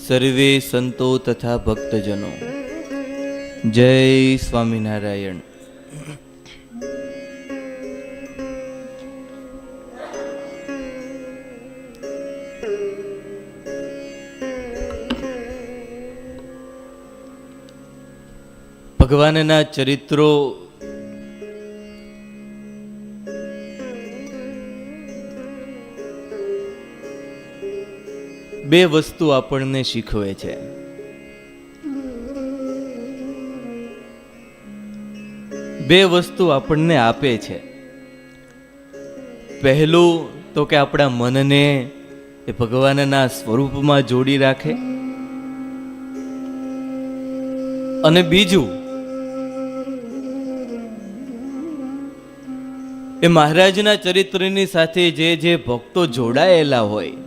સર્વે સંતો તથા ભક્તજનો, જય સ્વામિનારાયણ. ભગવાનના ચરિત્રો બે વસ્તુ આપણને શીખવે છે. બે વસ્તુ આપણને આપે છે. પહેલું તો કે આપણા મનને એ ભગવાનના સ્વરૂપમાં જોડી રાખે, અને બીજું એ મહારાજના ચરિત્રની સાથે જે ભક્તો જોડાયેલા હોય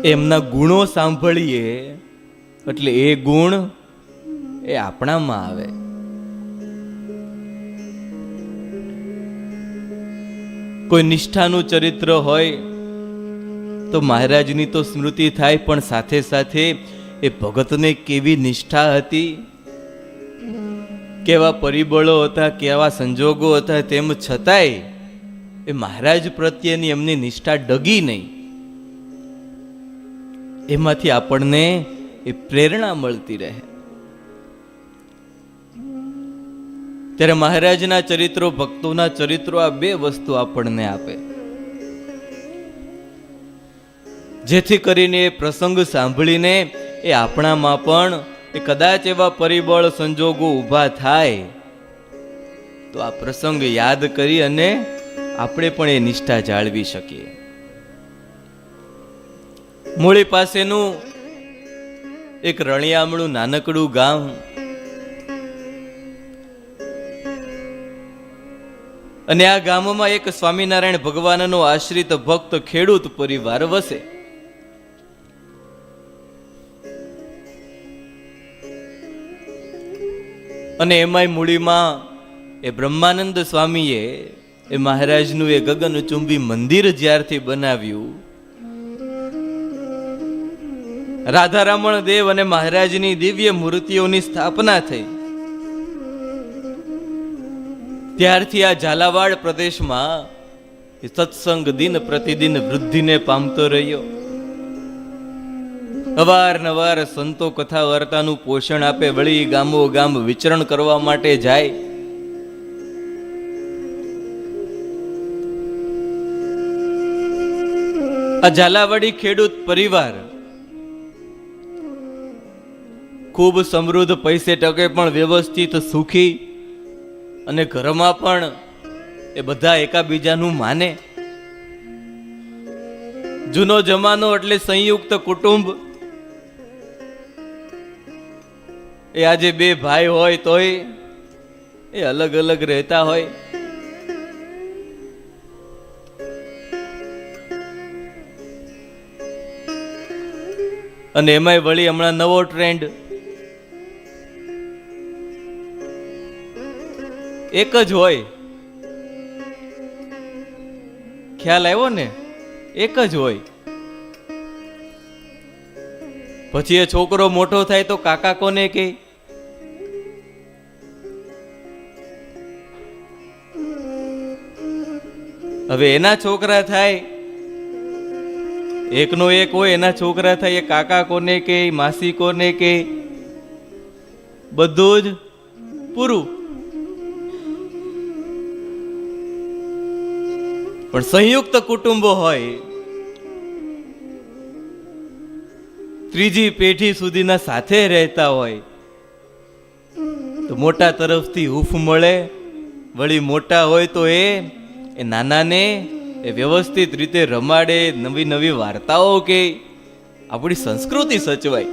એમના ગુણો સાંભળીએ એટલે એ ગુણ એ આપણામાં આવે. કોઈ નિષ્ઠાનું ચરિત્ર હોય તો મહારાજની તો સ્મૃતિ થાય, પણ સાથે સાથે એ ભગતને કેવી નિષ્ઠા હતી, કેવા પરિબળો હતા, કેવા સંજોગો હતા, તેમ છતાંય એ મહારાજ પ્રત્યેની એમની નિષ્ઠા ડગી નહીં. એમાંથી આપણને એ પ્રેરણા મળતી રહે. ત્યારે મહારાજના ચરિત્રો, ભક્તોના ચરિત્રો આ બે વસ્તુ આપણને આપે, જેથી કરીને એ પ્રસંગ સાંભળીને એ આપણામાં પણ એ કદાચ એવા પરિબળ સંજોગો ઊભા થાય તો આ પ્રસંગ યાદ કરી અને આપણે પણ એ નિષ્ઠા જાળવી શકીએ. મૂળી પાસેનું એક રણિયામણું નાનકડું ગામ, અને આ ગામમાં એક સ્વામિનારાયણ ભગવાનનો આશ્રિત ભક્ત ખેડૂત પરિવાર વસે. અને એમાંય મૂળીમાં એ બ્રહ્માનંદ સ્વામીએ એ મહારાજનું એ ગગનચુંબી મંદિર જ્યારથી બનાવ્યું, રાધારમણ દેવ અને મહારાજની દિવ્ય મૂર્તિઓની સ્થાપના થઈ, ત્યારથી આ ઝાલાવાડ પ્રદેશમાં સત્સંગ દિન પ્રતિદિન વૃદ્ધિને પામતો રહ્યો. અવારનવાર સંતો કથા વાર્તાનું પોષણ આપે, વળી ગામો ગામ વિચરણ કરવા માટે જાય. આ ઝાલાવાડી ખેડૂત પરિવાર ખૂબ સમૃદ્ધ, પૈસે ટકે પણ વ્યવસ્થિત, સુખી, અને ઘરમાં પણ એ બધા એકાબીજાનું માને. જૂનો જમાનો એટલે સંયુક્ત કુટુંબ. એ આજે બે ભાઈ હોય તોય એ અલગ અલગ રહેતા હોય. અને એમાંય વળી હમણાં નવો ટ્રેન્ડ, એક જ હોય. ખ્યાલ આવ્યો ને? એક જ હોય. પછી એ છોકરો મોટો થાય તો કાકા કોને કે? હવે એના છોકરા થાય, એકનો એક હોય, એના છોકરા થાય, એ કાકા કોને કે, માસી કોને કે, બધું જ પૂરું. પણ સંયુક્ત કુટુંબો હોય, ત્રીજી પેઢી સુધીના સાથે રહેતા હોય તો મોટા તરફથી હૂફ મળે. વળી મોટા હોય તો એ નાનાને એ વ્યવસ્થિત રીતે રમાડે, નવી નવી વાર્તાઓ કે, આપણી સંસ્કૃતિ સચવાય.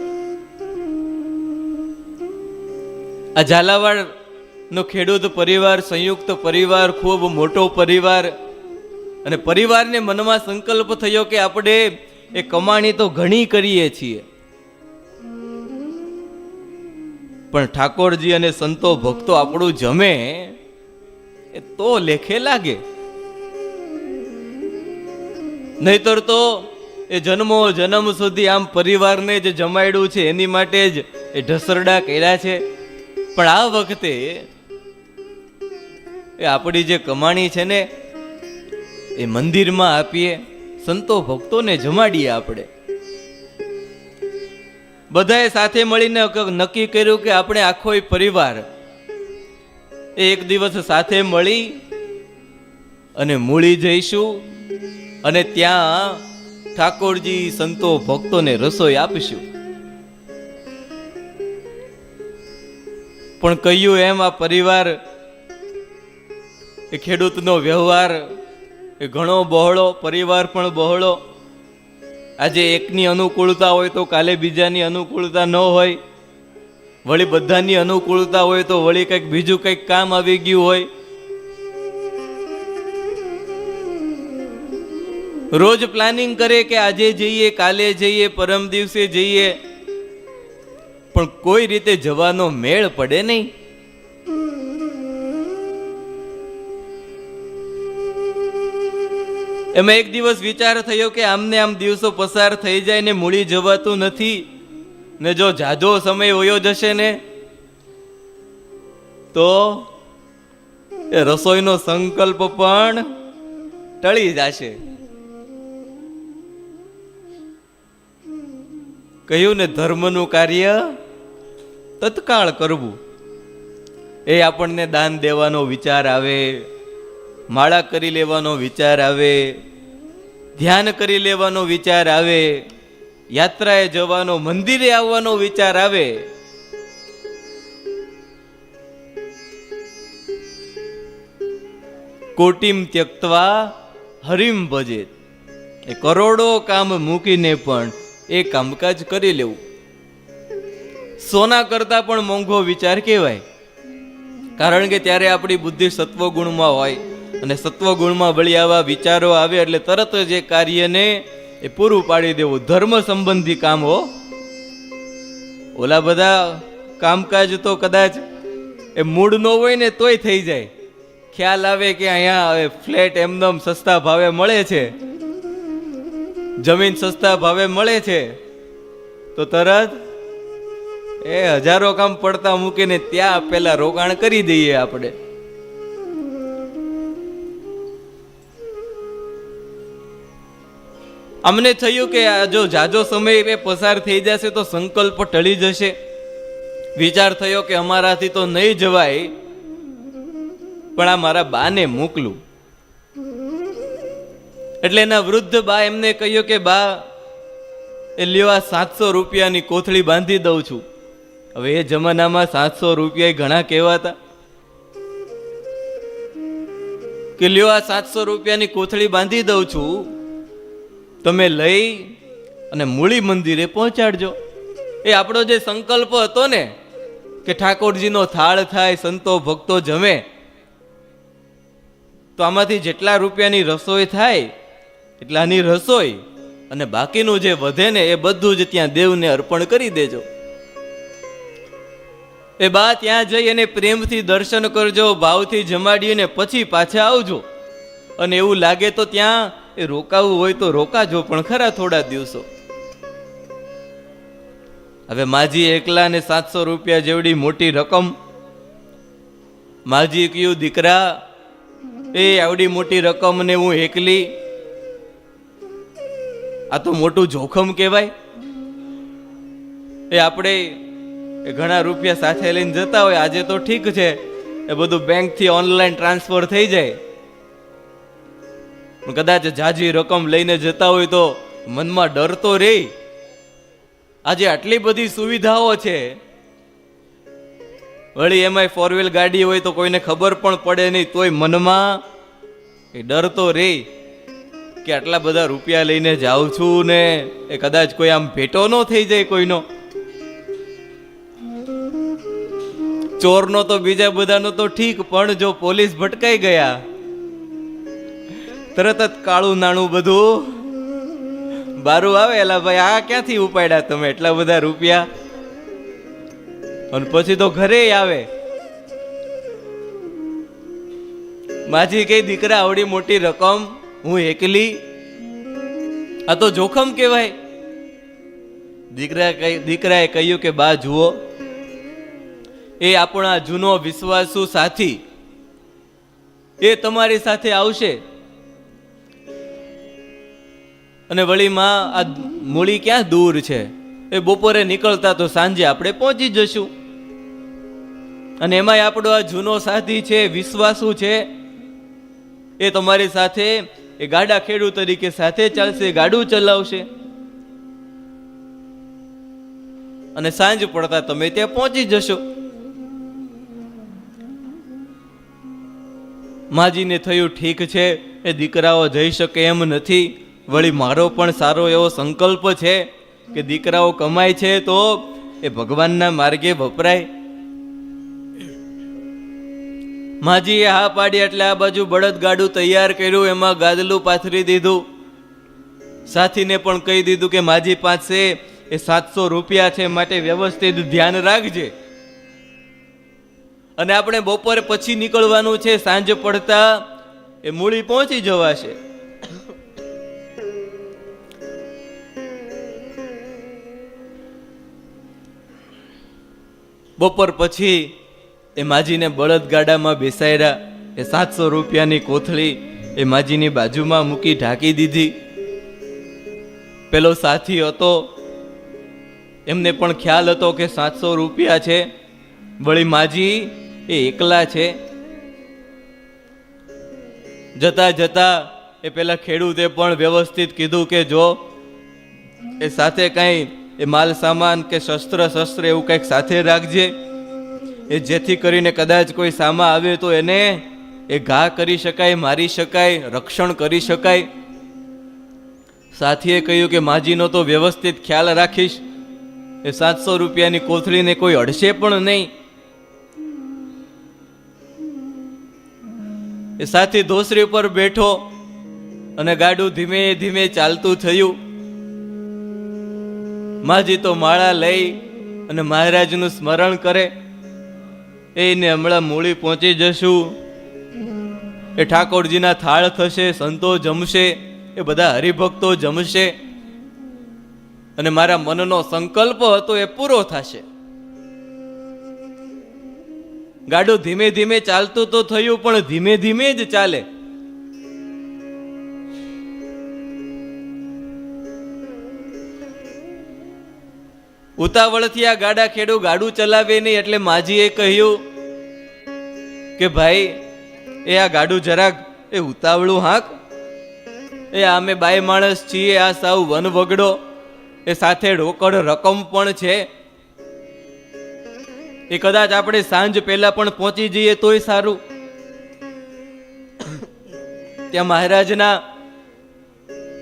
આ ઝાલાવાડ નો ખેડૂત પરિવાર, સંયુક્ત પરિવાર, ખૂબ મોટો પરિવાર, અને પરિવારને મનમાં સંકલ્પ થયો કે આપણે એ કમાણી તો ઘણી કરીએ છીએ, પણ ઠાકોરજી અને સંતો ભક્તો આપણું જમે એ તો લેખે લાગે. નહીતર તો એ જન્મો જન્મ સુધી આમ પરિવારને જે જમાડ્યું છે એની માટે જ એ ઢસરડા કર્યા છે. પણ આ વખતે એ આપણી જે કમાણી છે ને એ મંદિરમાં આપીએ, સંતો ભક્તોને જમાડીએ. આપણે બધાએ સાથે મળીને નક્કી કર્યું કે આપણે આખો પરિવાર એક દિવસ સાથે મળી અને મૂળી જઈશું અને ત્યાં ઠાકોરજી સંતો ભક્તોને રસોઈ આપીશું. પણ કહ્યું એમ આ પરિવાર એ ખેડૂતનો વ્યવહાર એ ઘણો બહોળો, પરિવાર પણ બહોળો. આજે એકની અનુકૂળતા હોય તો કાલે બીજાની અનુકૂળતા ન હોય, વળી બધાની અનુકૂળતા હોય તો વળી કંઈક બીજું કંઈક કામ આવી ગયું હોય. રોજ પ્લાનિંગ કરે કે આજે જઈએ, કાલે જઈએ, પરમ દિવસે જઈએ, પણ કોઈ રીતે જવાનો મેળ પડે નહીં. એમાં એક દિવસ વિચાર થયો કે આમને આમ દિવસો પસાર થઈ જાય ને મૂળી જવાતું નથી, ને જો જાજો સમય વયો જશે ને તો એ રસોઈનો સંકલ્પ પણ ટળી જશે. કહ્યું ને, ધર્મનું કાર્ય તત્કાળ કરવું. એ આપણને દાન દેવાનો વિચાર આવે, માળા કરી લેવાનો વિચાર આવે, ધ્યાન કરી લેવાનો વિચાર આવે, યાત્રાએ જવાનો, મંદિરે આવવાનો વિચાર આવે. કોટિમ ત્યક્ત્વા હરિમ ભજેત. એ કરોડો કામ મૂકીને પણ એ કામકાજ કરી લેવું સોના કરતા પણ મોંઘો વિચાર કહેવાય. કારણ કે ત્યારે આપણી બુદ્ધિ સત્વગુણમાં હોય અને સત્વગુણમાં વળી આવા વિચારો આવે એટલે તરત જ એ કાર્યને એ પૂરું પાડી દેવું. ધર્મ સંબંધી કામ હો. ઓલા બધા કામકાજ તો કદાચ એ મૂડ ન હોય ને તોય થઈ જાય. ખ્યાલ આવે કે અહીંયા ફ્લેટ એમનેમ સસ્તા ભાવે મળે છે, જમીન સસ્તા ભાવે મળે છે, તો તરત એ હજારો કામ પડતા મૂકીને ત્યાં પેલા રોકાણ કરી દઈએ આપણે. અમને થયું કે જો જાજો સમય પસાર થઈ જશે તો સંકલ્પ ટળી જશે. વિચાર થયો કે અમારાથી તો નહીં જવાય, પણ આ મારા બાને મોકલું. એટલે એના વૃદ્ધ બા એમને કહ્યું કે બા એ લ્યો આ 700 રૂપિયાની કોથળી બાંધી દઉં છું. હવે એ જમાનામાં 700 રૂપિયા ઘણા કહેવાતા. કે લ્યો આ 700 રૂપિયાની કોથળી બાંધી દઉં છું, તમે લઈ અને મૂળી મંદિરે પહોંચાડજો. એ આપણો જે સંકલ્પ હતો ને કે ઠાકોરજીનો થાળ થાય, સંતો ભક્તો જમે, તો આમાંથી જેટલા રૂપિયાની રસોઈ થાય એટલાની રસોઈ અને બાકીનું જે વધે ને એ બધું જ ત્યાં દેવને અર્પણ કરી દેજો. એ બા ત્યાં જઈ અને પ્રેમથી દર્શન કરજો, ભાવથી જમાડીને પછી પાછા આવજો. અને એવું લાગે તો ત્યાં એ રોકાવું હોય તો રોકાજો, પણ ખરા થોડા દિવસો. હવે માજી એકલા ને 700 રૂપિયા જેવડી મોટી રકમ. માજી કહ્યું, દીકરા એ આવડી મોટી રકમ ને હું એકલી, આ તો મોટું જોખમ કહેવાય. એ આપણે ઘણા રૂપિયા સાથે લઈને જતા હોય, આજે તો ઠીક છે એ બધું બેંકથી ઓનલાઈન ટ્રાન્સફર થઈ જાય, પણ કદાચ જાજી રકમ લઈને જતા હોય તો મનમાં ડર તો રહે. આજે આટલી બધી સુવિધાઓ છે, વળી એમાંય 4 વ્હીલ ગાડી હોય તો કોઈને ખબર પણ પડે નહીં, તોય મનમાં એ ડર તો રહે કે આટલા બધા રૂપિયા લઈને જાઉં છું ને એ કદાચ કોઈ આમ ભેટો ન થઈ જાય કોઈનો. ચોરનો તો બીજા બધાનો તો ઠીક, પણ જો પોલીસ ભટકાઈ ગયા તરત જ કાળું નાણું બધું બારું આવે. એલા ભાઈ આ ક્યાંથી ઉપાડ્યા તમે એટલા બધા રૂપિયા? અને પછી તો ઘરે આવે. માજી કઈ દીકરા આવડી મોટી રકમ હું એકલી, આ તો જોખમ કહેવાય. દીકરાએ કહ્યું કે બા જુઓ, એ આપણા જૂનો વિશ્વાસુ સાથી એ તમારી સાથે આવશે, અને વળી માં આ મૂળી ક્યાં દૂર છે, એ બપોરે નીકળતા તો સાંજે આપણે પહોંચી જશું. અને એમાંય આપણો આ જૂનો સાથી છે, વિશ્વાસુ છે, એ તમારી સાથે એ ગાડા ખેડૂત તરીકે સાથે ચાલશે, ગાડું ચલાવશે, અને સાંજ પડતા તમે ત્યાં પહોંચી જશો. માજીને થયું ઠીક છે, એ દીકરાઓ જઈ શકે એમ નથી, વળી મારો પણ સારો એવો સંકલ્પ છે કે દીકરાઓ કમાય છે તો એ ભગવાનના માર્ગે વપરાય. માજીએ હા પાડી એટલે આ બાજુ બળદગાડું તૈયાર કર્યું, એમાં ગાદલું પાથરી દીધું. સાથીને પણ કહી દીધું કે માજી પાસે એ 700 રૂપિયા છે, માટે વ્યવસ્થિત ધ્યાન રાખજે, અને આપણે બપોર પછી નીકળવાનું છે, સાંજ પડતા એ મૂળી પહોંચી જવાશે. બપોર પછી એ માજીને બળદગાડામાં બેસાડ્યા. એ 700 રૂપિયાની કોથળી એ માજીની બાજુમાં મૂકી ઢાંકી દીધી. પેલો સાથી હતો, એમને પણ ખ્યાલ હતો કે 700 રૂપિયા છે, વળી માજી એ એકલા છે. જતા જતા એ પેલા ખેડૂતે પણ વ્યવસ્થિત કીધું કે જો એ સાથે કાંઈ એ માલ સામાન કે શસ્ત્ર એવું કંઈક સાથે રાખજે, એ જેથી કરીને કદાચ કોઈ સામા આવે તો એને એ ઘા કરી શકાય, મારી શકાય, રક્ષણ કરી શકાય. સાથીએ કહ્યું કે માજીનો તો વ્યવસ્થિત ખ્યાલ રાખીશ, એ 700 રૂપિયાની કોથળીને કોઈ અડશે પણ નહીં. એ સાથી ધોસરી પર બેઠો અને ગાડું ધીમે ધીમે ચાલતું થયું. માજી તો માળા લઈ અને મહારાજનું સ્મરણ કરે, એને હમણાં મૂળી પહોંચી જશું, એ ઠાકોરજીના થાળ થશે, સંતો જમશે, એ બધા હરિભક્તો જમશે, અને મારા મનનો સંકલ્પ હતો એ પૂરો થશે. ગાડું ધીમે ધીમે ચાલતું તો થયું, પણ ધીમે ધીમે જ ચાલે. ઉતાવળથી આ ગાડા ખેડૂ ગાડું ચલાવે નહીં, એટલે માજીએ કહ્યું કે ભાઈ એ આ ગાડું જરાક એ ઉતાવળું હાંક, એ અમે બાય માણસ છીએ, આ સાવ વન વગડો, એ સાથે રોકડ રકમ પણ છે, એ કદાચ આપણે સાંજ પહેલા પણ પહોંચી જઈએ તોય સારું. ત્યાં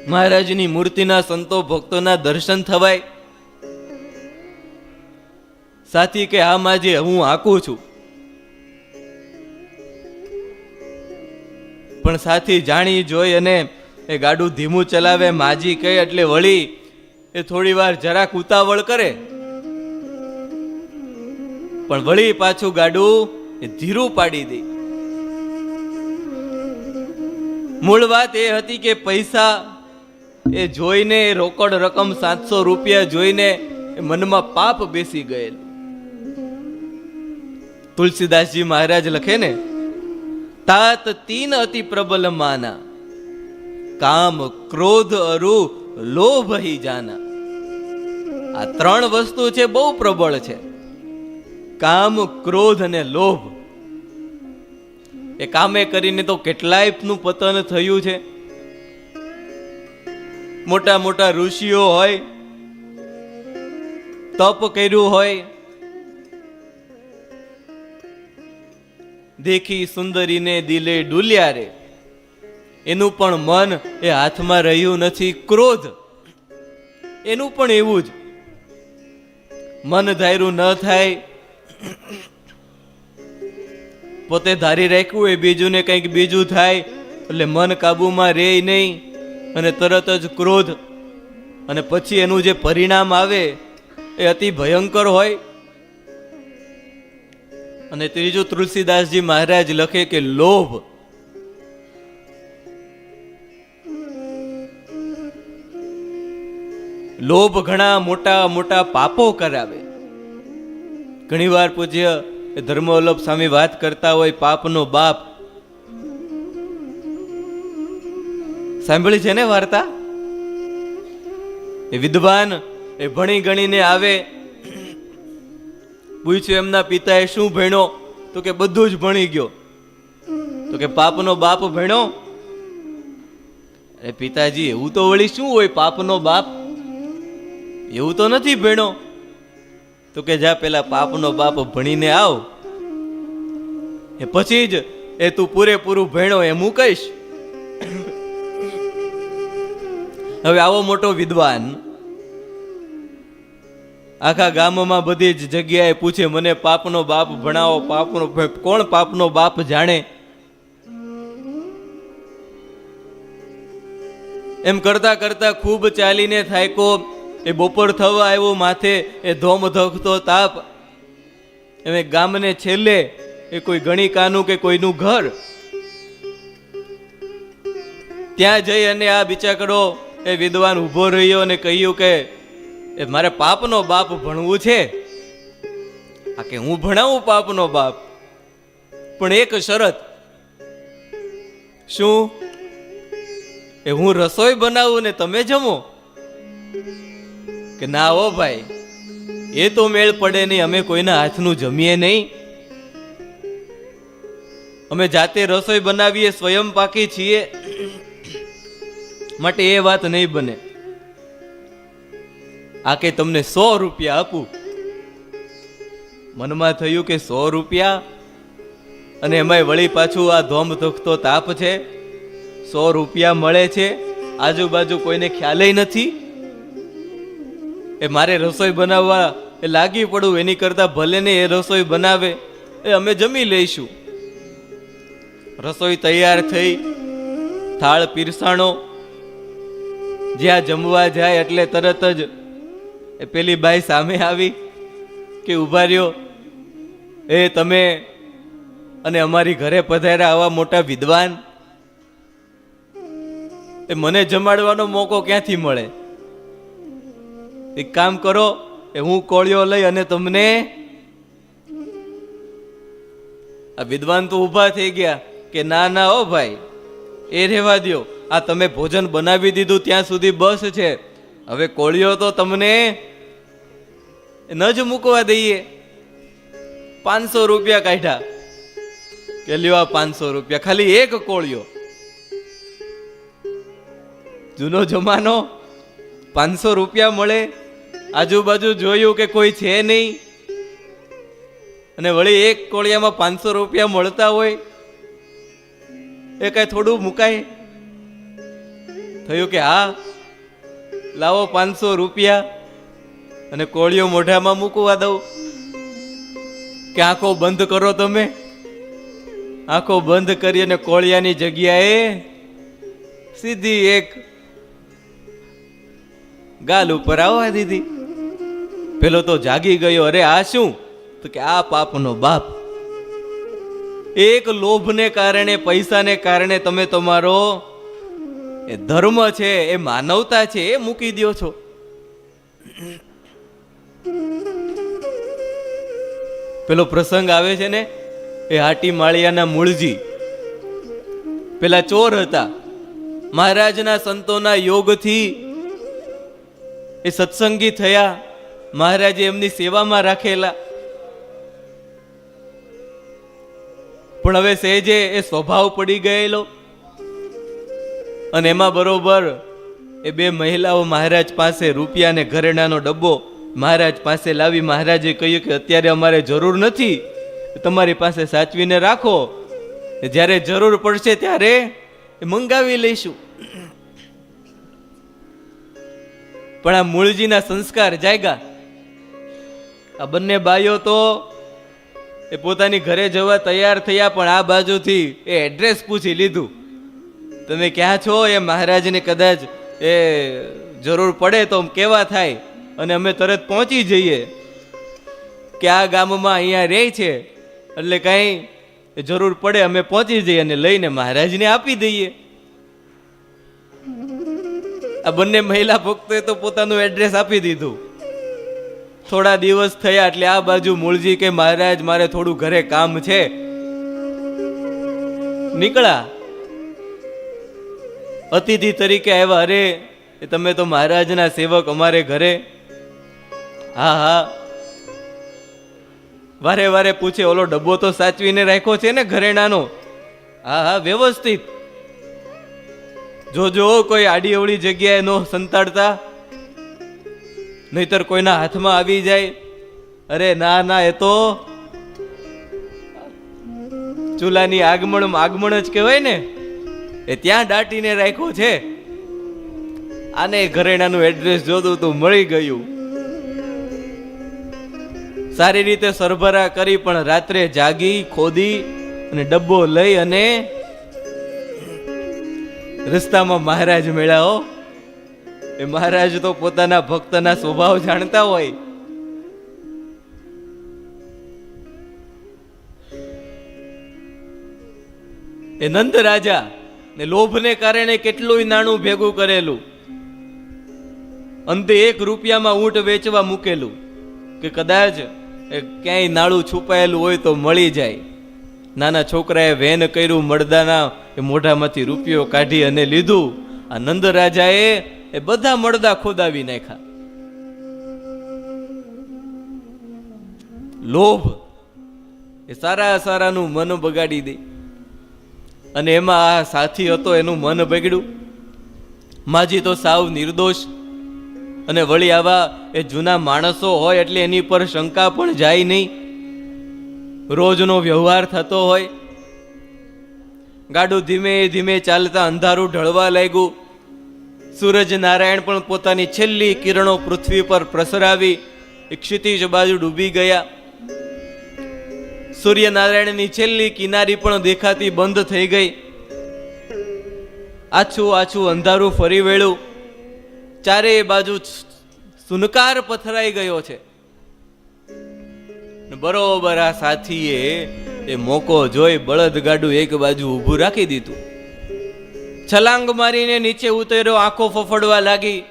મહારાજની મૂર્તિના સંતો ભક્તોના દર્શન થવાય. સાથી કે હા માજી હું હાંકું છું, પણ સાથી જાણી જોઈ અને એ ગાડું ધીમું ચલાવે. માજી કહે એટલે વળી એ થોડી વાર જરાક ઉતાવળ કરે, પણ વળી પાછું ગાડું એ ધીરું પાડી દે. મૂળ વાત એ હતી કે પૈસા એ જોઈને, રોકડ રકમ 700 રૂપિયા જોઈને એ મનમાં પાપ બેસી ગયેલ. તુલસીદાસજી મહારાજ લખે ને, તાત તીન અતિ પ્રબલ માના, કામ ક્રોધ અરુ લોભ હી જાના. આ 3 વસ્તુ છે બહુ પ્રબળ છે, કામ, ક્રોધ અને લોભ. એ કામે કરીને તો કેટલાય નું પતન થયું છે. મોટા મોટા ઋષિઓ હોય, તપ કર્યું હોય, દેખી સુંદરીને દિલે ડુલ્યા રે, એનું પણ મન એ હાથમાં રહ્યું નથી. ક્રોધ એનું પણ એવું જ, મન ધાર્યું ન થાય, પોતે ધારી રાખ્યું એ બીજું ને કંઈક બીજું થાય, એટલે મન કાબુમાં રહે નહીં, અને તરત જ ક્રોધ, અને પછી એનું જે પરિણામ આવે એ અતિ ભયંકર હોય. અને ત્રીજું તુલસીદાસજી મહારાજ લખે કે લોભ. લોભ ઘણા મોટા મોટા પાપો કરાવે. ઘણીવાર પૂજ્ય ધર્મવલ્લભ સ્વામી વાત કરતા હોય પાપનો બાપ. સાંભળી છે ને વાર્તા? એ વિદ્વાન એ ભણી ગણીને આવે, પૂછ્યું એમના પિતાએ શું ભણ્યો? તો કે બધું જ ભણી ગયો. તો કે પાપનો બાપ ભણ્યો? અરે પિતાજી, એવું તો વળી શું હોય પાપનો બાપ? એવું તો નથી ભણ્યો. તો કે જા પેલા પાપનો બાપ ભણીને આવ, એ પછી જ એ તું પૂરેપૂરું ભણ્યો એમ હું કહીશ. હવે આવો મોટો વિદ્વાન આખા ગામમાં બધી જ જગ્યાએ પૂછે, મને પાપનો બાપ ભણાવો, પાપનો. કોણ પાપનો બાપ જાણે? એમ કરતા કરતા ખૂબ ચાલીને થાયકો. એ બપોર થવા આવ્યો, માથે એ ધોમ ધોખતો તાપ. એ ગામને છેલ્લે એ કોઈ ગણિકાનું કે કોઈનું ઘર, ત્યાં જઈ અને આ બિચાકડો એ વિદ્વાન ઊભો રહ્યો અને કહ્યું કે એ મારે પાપનો બાપ ભણવું છે. આ કે હું ભણાવું પાપનો બાપ, પણ એક શરત. શું? એ હું રસોઈ બનાવું ને તમે જમો? કે ના હો ભાઈ, એ તો મેળ પડે નહીં. અમે કોઈના હાથનું જમીએ નહીં. અમે જાતે રસોઈ બનાવીએ, સ્વયં પાકી છીએ, માટે એ વાત નહીં બને. આ કે તમને 100 રૂપિયા આપું. મનમાં થયું કે 100 રૂપિયા, અને એમાંય વળી પાછું આ ધોમ ધોખતો તાપ છે. 100 રૂપિયા મળે છે, આજુબાજુ કોઈને ખ્યાલય નથી. એ મારે રસોઈ બનાવવા એ લાગી પડું, એની કરતા ભલે ને એ રસોઈ બનાવે, એ અમે જમી લઈશું. રસોઈ તૈયાર થઈ, થાળ પીરસાણો. જ્યાં જમવા જાય એટલે તરત જ એ પેલી બાઈ સામે આવી કે ઉભા રહ્યો, એ તમે અને અમારી ઘરે પધાર્યા આવા મોટા વિદ્વાન, એ મને જમાડવાનો મોકો ક્યાંથી મળે? એક કામ કરો, એ હું કોળિયો લઈ અને તમને. આ વિદ્વાન તો ઊભા થઈ ગયા કે ના ના ઓ ભાઈ, એ રહેવા દ્યો. આ તમે ભોજન બનાવી દીધું ત્યાં સુધી બસ છે. હવે કોળિયો તો તમને ન જ મૂકવા દઈએ. 500 રૂપિયા કાઢ્યા કે લ્યો આ 500 રૂપિયા, ખાલી એક કોળિયો. જૂનો જમાનો, 500 રૂપિયા મળે. આજુબાજુ જોયું કે કોઈ છે નહીં, અને વળી એક કોળિયામાં 500 રૂપિયા મળતા હોય, એ કઈ થોડું મુકાય? થયું કે હા, લાવો 500 રૂપિયા અને કોળિયો મોઢામાં મૂકવા દઉં. કે આંખો બંધ કરો તમે. આંખો બંધ કરી અને કોળિયાની જગ્યાએ સીધી એક ગાલ ઉપર આવવા દીધી. પેલો તો જાગી ગયો. અરે આ શું? તો કે આ પાપનો બાપ. એક લોભને કારણે, પૈસાને કારણે તમે તમારો એ ધર્મ છે, એ માનવતા છે, એ મૂકી દો છો. પેલો પ્રસંગ આવે છે ને, એ હાટી માળિયાના મૂળજી પેલા ચોર હતા. મહારાજના સંતોના યોગથી એ સત્સંગી થયા. મહારાજે એમની સેવામાં રાખેલા. પણ હવે સહેજે એ સ્વભાવ પડી ગયેલો, અને એમાં બરોબર એ બે મહિલાઓ મહારાજ પાસે રૂપિયા ને ઘરેણાનો ડબ્બો મહારાજ પાસે લાવી. મહારાજે કહ્યું કે અત્યારે અમારે જરૂર નથી, તમારી પાસે સાચવીને રાખો, જ્યારે જરૂર પડશે ત્યારે મંગાવી લઈશું. પણ આ મૂળજીના સંસ્કાર જાગ્યા. આ બંને બાઈઓ તો એ પોતાની ઘરે જવા તૈયાર થયા, પણ આ બાજુથી એ એડ્રેસ પૂછી લીધું, તમે ક્યાં છો? એ મહારાજને કદાચ એ જરૂર પડે તો કેવા થાય, અને અમે તરત પહોંચી જઈએ કે આ ગામમાં અહીંયા રહે છે, એટલે કઈ જરૂર પડે અમે પહોંચી જઈએ અને લઈને મહારાજને આપી દઈએ. આ બંને મહિલા ભક્તોએ તો પોતાનું એડ્રેસ આપી દીધું. થોડા દિવસ થયા એટલે આ બાજુ મૂળજી કે મહારાજ મારે થોડું ઘરે કામ છે, નીકળ્યા. અતિથિ તરીકે આવ્યા. અરે તમે તો મહારાજના સેવક અમારે ઘરે? હા હા. વારે વારે પૂછે ઓલો ડબ્બો તો સાચવીને રાખ્યો છે ને ઘરેણાનો? હા હા વ્યવસ્થિત. જોજો કોઈ આડી અવળી જગ્યાએ નો સંતાડતા, નહીતર કોઈના હાથમાં આવી જાય. અરે ના ના, એ તો ચૂલાની આગમણ જ કહેવાય ને, એ ત્યાં દાટીને રાખ્યો છે. આને ઘરેણાનું એડ્રેસ જોતું તું મળી ગયું. સારી રીતે સરભરા કરી પણ રાત્રે જાગી ખોદી અને ડબ્બો લઈ અને રસ્તામાં મહારાજ મળ્યા. એ મહારાજ તો પોતાના ભક્તના સ્વભાવ જાણતા હોય. એ નંદ રાજા ને લોભને કારણે કેટલું નાણું ભેગું કરેલું, અંતે 1 રૂપિયામાં ઊંટ વેચવા મૂકેલું કે કદાચ ક્યાંય નાણું છુપાયેલું હોય તો મળી જાય. નાના છોકરાએ વેન કર્યું મળદાના, એ મોઢામાંથી રૂપિયો કાઢી અને લીધું. આ નંદ રાજાએ એ બધા મળદા ખોદાવી નાખ્યા. લોભ એ સારાનું મન બગાડી દે. અને એમાં આ સાથી હતો એનું મન બગડ્યું. માજી તો સાવ નિર્દોષ, અને વળી આવા એ જૂના માણસો હોય એટલે એની પર શંકા પણ જાય નહીં. રોજનો વ્યવહાર થતો હોય. ગાડું ધીમે ધીમે ચાલતા અંધારું ઢળવા લાગ્યું. સૂરજ નારાયણ પણ પોતાની છેલ્લી કિરણો પૃથ્વી પર પ્રસરાવી ક્ષિતિજ બાજુ ડૂબી ગયા. સૂર્યનારાયણની છેલ્લી કિનારી પણ દેખાતી બંધ થઈ ગઈ. આછું અંધારું ફરી વળ્યું. ચારે બાજુ સુનકાર પથરાઈ ગયો છે. બરોબર આ સાથીએ એ મોકો જોઈ બળદગાડું એક બાજુ ઊભું રાખી દીધું. છલાંગ મારીને નીચે ઉતર્યો. આંખો ફફડવા લાગી.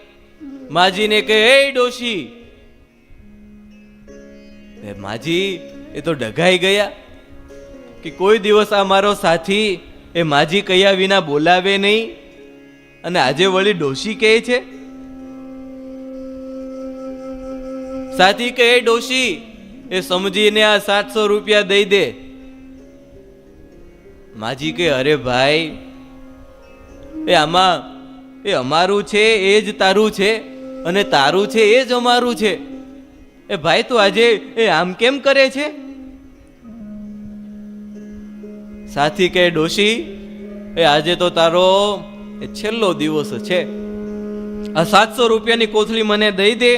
માજીને કહે, એ ડોશી. માજી એ તો ડઘાઈ ગયા કે કોઈ દિવસ આ મારો સાથી એ માજી કયા વિના બોલાવે નહીં, અને આજે વળી ડોશી કહે છે. સાથી કહે, ડોશી એ સમજીને આ 700 રૂપિયા દઈ દે. માજી કહે, અરે ભાઈ એ આમાં એ અમારું છે એ જ તારું છે, અને તારું છે એ જ અમારું છે. એ ભાઈ તું આજે એ આમ કેમ કરે છે? સાથી કહે, ડોશી એ આજે તો તારો એ છેલ્લો દિવસ છે. આ 700 રૂપિયાની કોથળી મને દઈ દે,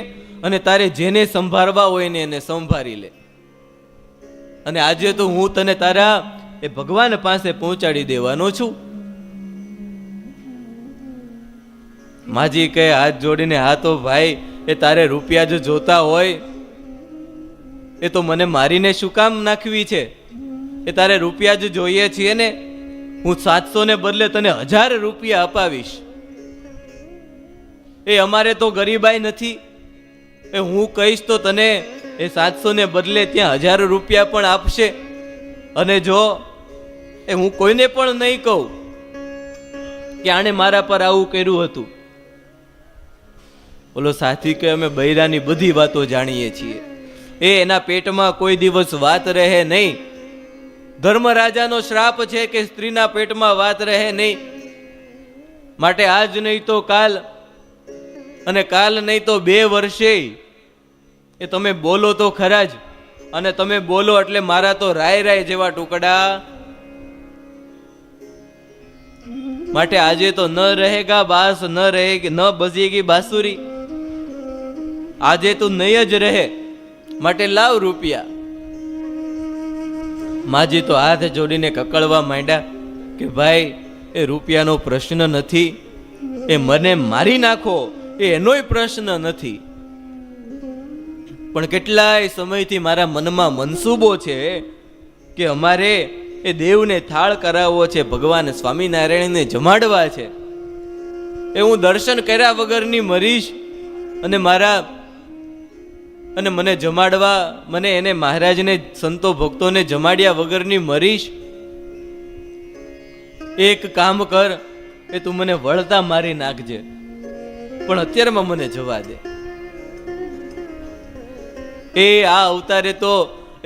અને તારે જેને સંભાળવા હોય ને એને સંભાળી લે. અને આજે તો હું તને તારા એ ભગવાન પાસે પહોંચાડી દેવાનો છું. માજી કહે હાથ જોડીને, હા તો ભાઈ એ તારે રૂપિયા જો જોતા હોય એ તો મને મારીને શું કામ નાખવી છે? એ તારે રૂપિયા જ જોઈએ છીએ ને, હું 700 ને બદલે તને 1000 રૂપિયા અપાવીશ. એ અમારે તો ગરીબાઈ નથી. એ હું કહીશ તો તને એ 700 ને બદલે ત્યાં 1000 રૂપિયા પણ આપશે. અને જો એ હું કોઈને પણ નહીં કહું કે આણે મારા પર આવું કર્યું હતું. બોલો સાથી કે અમે બૈરાની બધી વાતો જાણીએ છીએ. એ એના પેટમાં કોઈ દિવસ વાત રહે નહીં. ધર્મરાજાનો શ્રાપ છે કે સ્ત્રીના પેટમાં વાત રહે નહીં. માટે આજ નહીં તો કાલ, અને કાલ નહીં તો 2 વર્ષે એ તમે બોલો તો ખરા જ. અને તમે બોલો એટલે મારા તો રાય જેવા ટુકડા. માટે આજે તો ન રહેગા બાસ, ન રહેગી ન બજેગી બાંસુરી. આજે તું નહીં જ રહે, માટે લાવ રૂપિયા. માજી તો હાથ જોડીને કકળવા માંડ્યા કે ભાઈ એ રૂપિયાનો પ્રશ્ન નથી, એ મને મારી નાખો એનોય પ્રશ્ન નથી. પણ કેટલાય સમયથી મારા મનમાં મનસૂબો છે કે અમારે એ દેવને થાળ કરાવવો છે, ભગવાન સ્વામિનારાયણને જમાડવા છે. એ હું દર્શન કર્યા વગરની મરીશ અને મને જમાડવા, મને એને મહારાજને સંતો ભક્તોને જમાડ્યા વગરની મરીશ? એક કામ કર, એ તું મને વળતા મારી નાખજે, પણ અત્યારમાં મને જવા દે. એ આ અવતારે તો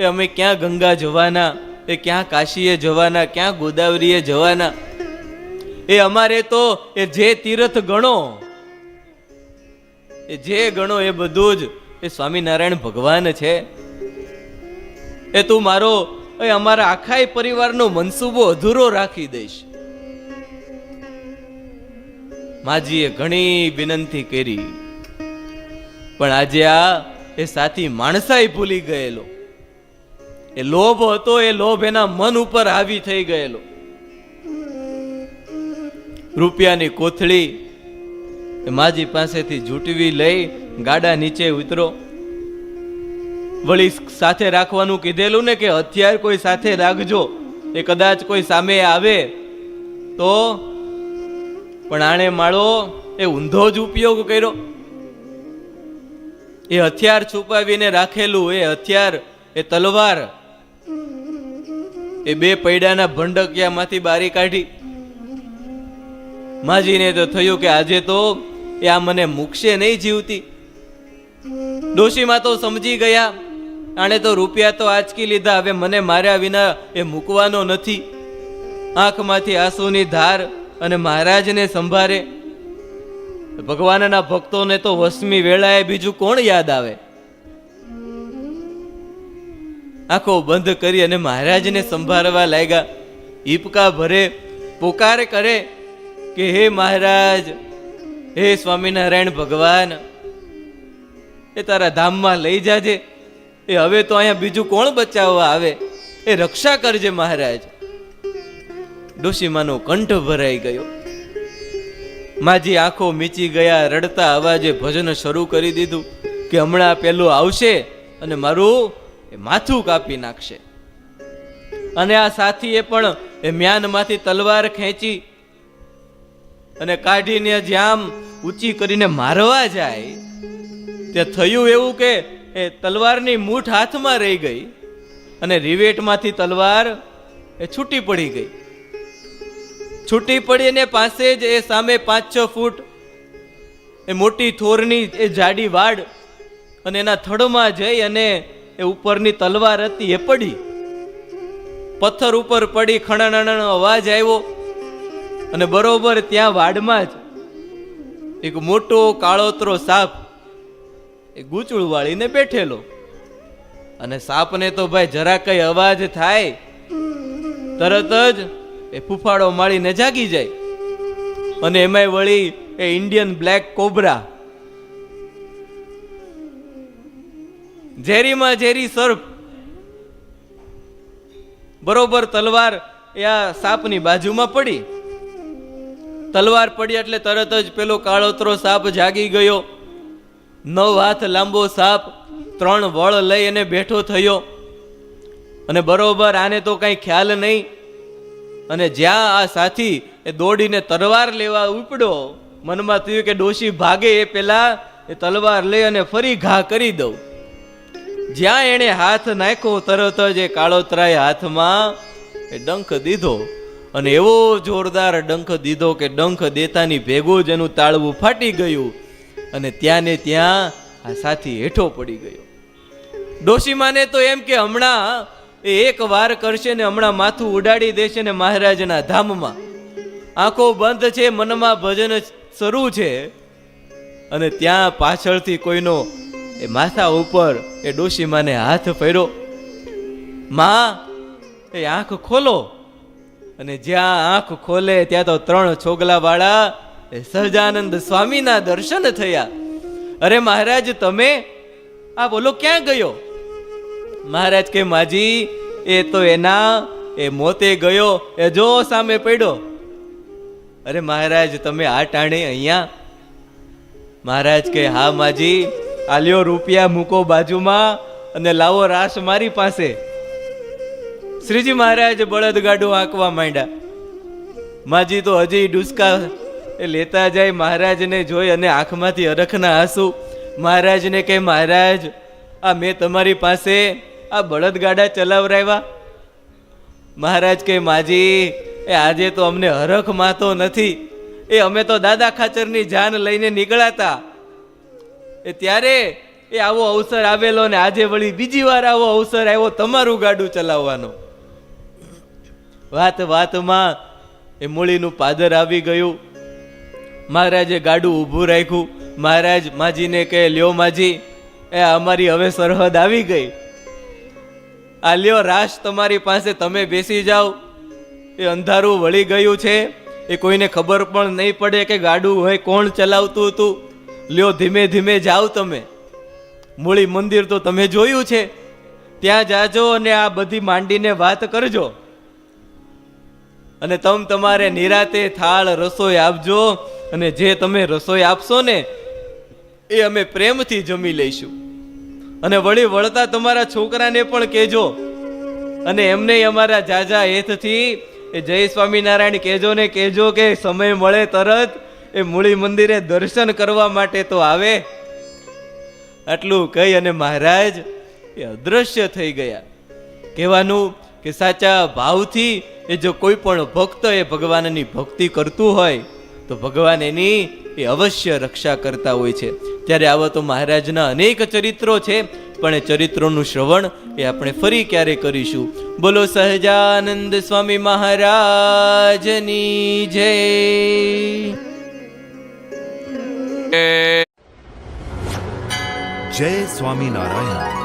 એ અમે ક્યાં ગંગા જવાના, એ ક્યાં કાશીએ જવાના, ક્યાં ગોદાવરીએ જવાના. એ અમારે તો એ જે તીર્થ ગણો, એ જે ગણો એ બધું જ એ સ્વામિનારાયણ ભગવાન છે. એ તું મારો એ અમારા આખા પરિવારનો મનસૂબો અધૂરો રાખી દઈશ. માજીએ ઘણી વિનંતી કરી, પણ આજે આ એ સાથી માણસાઈ ભૂલી ગયેલો. એ લોભ હતો, એ લોભ એના મન ઉપર હાવી થઈ ગયેલો. રૂપિયાની કોથળી એ માજી પાસેથી જૂટવી લઈ ગાડા નીચે ઉતરો. વળી સાથે રાખવાનું કીધેલું ને કે હથિયાર કોઈ સાથે રાખજો, એ કદાચ કોઈ સામે આવે તો. પણ આણે માળો એ ઊંધો જ ઉપયોગ કર્યો. એ હથિયાર છુપાવીને રાખેલું એ હથિયાર, એ તલવાર, એ બે પૈડાના ભંડકિયામાંથી બારી કાઢી. માજીને તો થયું કે આજે તો એ આ મને મૂકશે નહીં જીવતી. ડોશીમાં તો સમજી ગયા, આણે તો રૂપિયા તો આંચકી લીધા, હવે મને માર્યા વિના એ મૂકવાનો નથી. આંખમાંથી આંસુની ધાર અને મહારાજને સંભાળે. ભગવાનના ભક્તોને તો વસમી વેળાએ બીજું કોણ યાદ આવે? આંખો બંધ કરી અને મહારાજને સંભાળવા લાગ્યા. હિપકા ભરે, પોકાર કરે કે હે મહારાજ, હે સ્વામિનારાયણ ભગવાન, એ તારા ધામમાં લઈ જાજે. એ હવે તો અહીંયા બીજું કોણ બચાવવા આવે? એ રક્ષા કરજે મહારાજ. ડોશીમાનો કંઠ ભરાઈ ગયો. માજી આંખો મીચી ગયા, રડતા અવાજે ભજન શરૂ કરી દીધું કે હમણાં પેલું આવશે અને મારું એ માથું કાપી નાખશે. અને આ સાથીએ પણ એ મ્યાનમાંથી તલવાર ખેંચી અને કાઢીને જ્યાં ઊંચી કરીને મારવા જાય, તે થયું એવું કે એ તલવારની મૂઠ હાથમાં રહી ગઈ અને રિવેટમાંથી તલવાર એ છૂટી પડી ગઈ. છૂટી પડીને પાસે જ એ સામે 5-6 ફૂટ એ મોટી થોરની એ જાડી વાડ અને એના થડમાં જઈ અને એ ઉપરની તલવાર હતી એ પડી. પથ્થર ઉપર પડી, ખણણણ અવાજ આવ્યો અને બરોબર ત્યાં વાડમાં જ એક મોટો કાળોતરો સાપ એ ગૂંચળું વાળીને બેઠેલો. અને સાપને તો ભાઈ જરા કઈ અવાજ થાય તરત જ એ ફૂફાડો માળીને જાગી જાય. અને એમાંય વળી એ ઇન્ડિયન બ્લેક કોબરા, ઝેરીમાં ઝેરી સર્પ. બરોબર તલવાર એ આ સાપની બાજુમાં પડી. તલવાર પડી એટલે તરત જ પેલો કાળોતરો સાપ જાગી ગયો. 9 હાથ લાંબો સાપ 3 વળ લઈ અને બેઠો થયો. અને બરોબર આને તો કઈ ખ્યાલ નહીં. અને જ્યાં આ સાથી એ દોડીને તલવાર લેવા ઉપડ્યો, મનમાં થયું કે ડોશી ભાગે એ પેલા એ તલવાર લઈ અને ફરી ઘા કરી દઉં. જ્યાં એણે હાથ નાખ્યો તરત જ એ કાળોતરાએ હાથમાં એ ડંખ દીધો. અને એવો જોરદાર ડંખ દીધો કે ડંખ દેતાની ભેગું જ એનું તાળવું ફાટી ગયું અને ત્યાં ને ત્યાં આ સાથી હેઠો પડી ગયો. ડોશીમાને તો એમ કે હમણાં એ એક વાર કરશે ને હમણાં માથું ઉડાડી દેશે ને મહારાજના ધામમાં. આંખો બંધ છે, મનમાં ભજન શરૂ છે. અને ત્યાં પાછળથી કોઈનો એ માથા ઉપર એ ડોશીમાને હાથ ફેર્યો. માં, એ આંખ ખોલો. અને જ્યાં આંખ ખોલે ત્યાં તો 3 છોગલા વાળા એ સહજાનંદ સ્વામીના દર્શન થયા. અરે મહારાજ, તમે આ બોલો ક્યાં ગયો? મહારાજ કે માજી, એ તો એના એ મોતે ગયો, એ જો સામે પડ્યો. અરે મહારાજ, તમે આ ટાણે અહીંયા? મહારાજ કે હા માજી, આલ્યો રૂપિયા મૂકો બાજુમાં અને લાવો રાસ મારી પાસે. શ્રીજી મહારાજ બળદગાડું આંકવા માંડ્યા. માજી તો હજી ડુસકા એ લેતા જાય મહારાજને જોઈ અને આંખમાંથી અરખના આંસુ. મહારાજને કહે, મહારાજ, આ મેં તમારી પાસે આ બળદગાડા ચલાવરાવ્યા. મહારાજ કહે, માજી, એ આજે તો અમને હરખ માતો નથી. એ અમે તો દાદા ખાચરની જાન લઈને નીકળાતા. એ ત્યારે એ આવો અવસર આવેલો ને આજે વળી બીજી વાર આવો અવસર આવ્યો તમારું ગાડું ચલાવવાનો. વાત વાતમાં એ મૂળીનું પાદર આવી ગયું. મહારાજે ગાડું ઊભું રાખ્યું. મહારાજ માજીને કહે, લ્યો માજી, એ અમારી હવે સરહદ આવી ગઈ. આ લ્યો રાશ તમારી પાસે, તમે બેસી જાઓ. એ અંધારું વળી ગયું છે, એ કોઈને ખબર પણ નહીં પડે કે ગાડું હોય કોણ ચલાવતું હતું. લ્યો ધીમે ધીમે જાઓ તમે. મૂળી મંદિર તો તમે જોયું છે, ત્યાં જાજો અને આ બધી માંડીને વાત કરજો. અને તમારે નિરાતે થાળ રસોઈ આપજો. અને જે તમે રસોઈ આપશો ને એ અમે પ્રેમથી જમી લઈશું. અને વળી વળતા તમારા છોકરાને પણ કહેજો. અને એમને અમારા જાજા હેતથી એ જય સ્વામિનારાયણ કહેજો ને કહેજો કે સમય મળે તરત એ મૂળી મંદિરે દર્શન કરવા માટે તો આવે. આટલું કહી અને મહારાજ એ અદ્રશ્ય થઈ ગયા. કહેવાનું કે સાચા ભાવથી એ જો કોઈ પણ ભક્ત એ ભગવાનની ભક્તિ કરતું હોય તો ભગવાન એની એ અવશ્ય રક્ષા કરતા હોય છે. ત્યારે આવા તો મહારાજના અનેક ચરિત્રો છે, પણ એ ચરિત્રોનું શ્રવણ એ આપણે ફરી ક્યારે કરીશું. બોલો સહજાનંદ સ્વામી મહારાજની જય. જય સ્વામિનારાયણ.